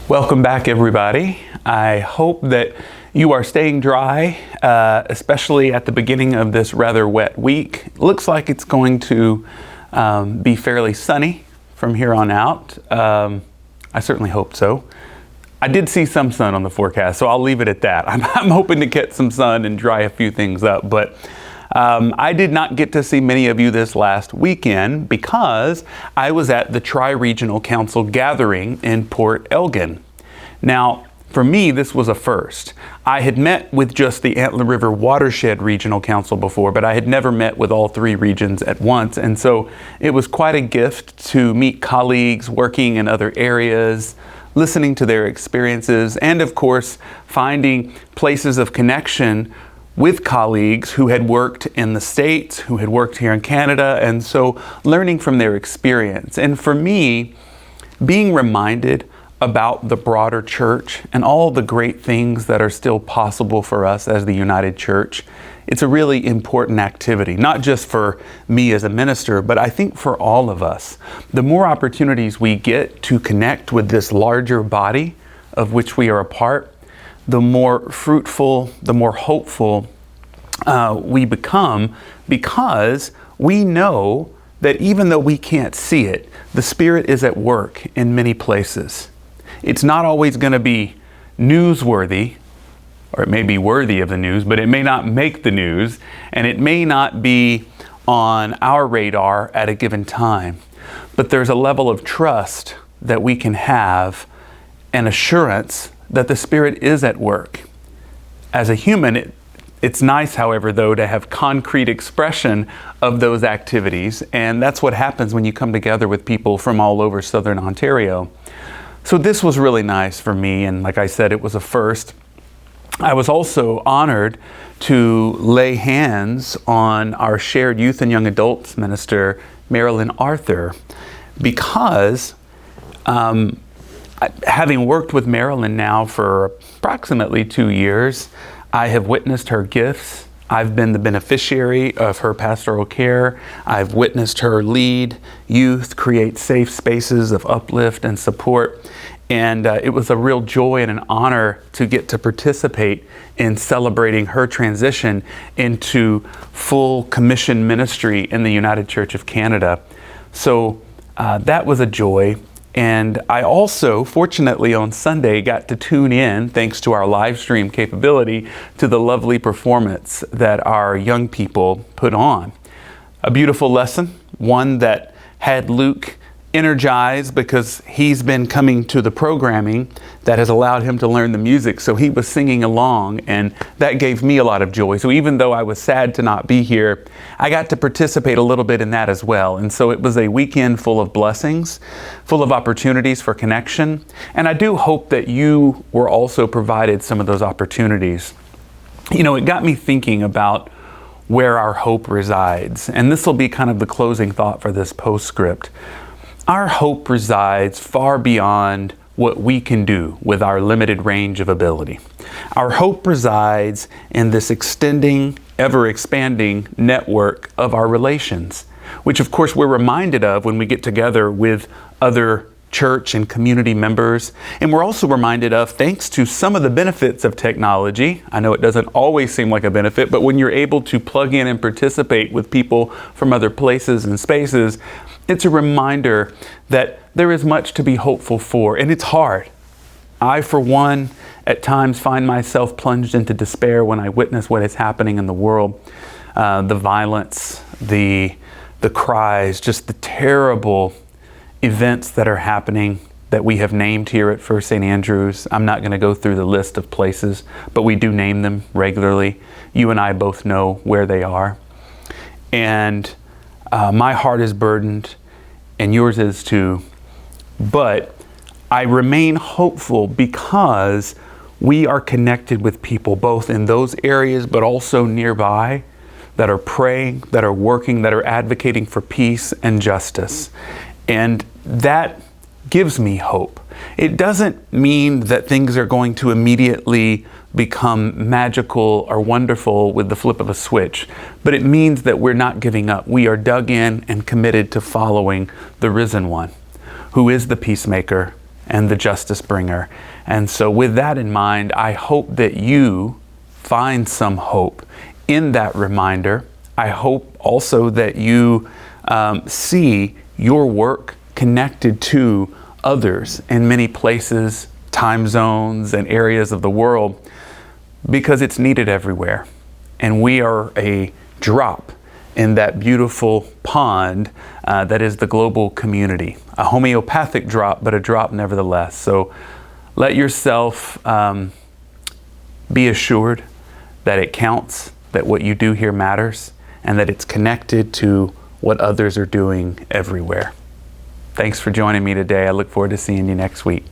Welcome back, everybody. I hope that you are staying dry, especially at the beginning of this rather wet week. Looks like it's going to be fairly sunny from here on out. I certainly hope so. I did see some sun on the forecast, so I'll leave it at that. I'm hoping to get some sun and dry a few things up, but I did not get to see many of you this last weekend because I was at the Tri-Regional Council gathering in Port Elgin. Now, for me, this was a first. I had met with just the Antler River Watershed Regional Council before, but I had never met with all three regions at once. And so it was quite a gift to meet colleagues working in other areas, listening to their experiences, and of course, finding places of connection with colleagues who had worked in the States, who had worked here in Canada, and so learning from their experience. And for me, being reminded about the broader church and all the great things that are still possible for us as the United Church, it's a really important activity, not just for me as a minister, but I think for all of us. The more opportunities we get to connect with this larger body of which we are a part, the more fruitful, the more hopeful we become, because we know that even though we can't see it, the Spirit is at work in many places. It's not always going to be newsworthy, or it may be worthy of the news, but it may not make the news, and it may not be on our radar at a given time. But there's a level of trust that we can have, and assurance that the Spirit is at work. As a human, it's nice, however, though, to have concrete expression of those activities, and that's what happens when you come together with people from all over Southern Ontario. So this was really nice for me, and like I said, it was a first. I was also honored to lay hands on our shared youth and young adults minister, Marilyn Arthur, because having worked with Marilyn now for approximately 2 years, I have witnessed her gifts. I've been the beneficiary of her pastoral care. I've witnessed her lead youth, create safe spaces of uplift and support. And it was a real joy and an honor to get to participate in celebrating her transition into full commission ministry in the United Church of Canada. So that was a joy. And I also, fortunately on Sunday, got to tune in, thanks to our live stream capability, to the lovely performance that our young people put on. A beautiful lesson, one that had Luke energized because he's been coming to the programming that has allowed him to learn the music. So he was singing along, and that gave me a lot of joy. So even though I was sad to not be here, I got to participate a little bit in that as well. And so it was a weekend full of blessings, full of opportunities for connection. And I do hope that you were also provided some of those opportunities. You know, it got me thinking about where our hope resides. And this will be kind of the closing thought for this postscript. Our hope resides far beyond what we can do with our limited range of ability. Our hope resides in this extending, ever-expanding network of our relations, which of course we're reminded of when we get together with other church and community members. And we're also reminded of, thanks to some of the benefits of technology. I know it doesn't always seem like a benefit, but when you're able to plug in and participate with people from other places and spaces, it's a reminder that there is much to be hopeful for, and it's hard. I, for one, at times find myself plunged into despair when I witness what is happening in the world. The violence, the cries, just the terrible events that are happening that we have named here at First St. Andrews. I'm not going to go through the list of places, but we do name them regularly. You and I both know where they are. And my heart is burdened, and yours is too. But I remain hopeful because we are connected with people both in those areas but also nearby that are praying, that are working, that are advocating for peace and justice. And that gives me hope. It doesn't mean that things are going to immediately become magical or wonderful with the flip of a switch, but it means that we're not giving up. We are dug in and committed to following the risen one, who is the peacemaker and the justice bringer. And so with that in mind, I hope that you find some hope in that reminder. I hope also that you see your work connected to others in many places, time zones, and areas of the world, because it's needed everywhere. And we are a drop in that beautiful pond that is the global community. A homeopathic drop, but a drop nevertheless. So let yourself be assured that it counts, that what you do here matters, and that it's connected to what others are doing everywhere. Thanks for joining me today. I look forward to seeing you next week.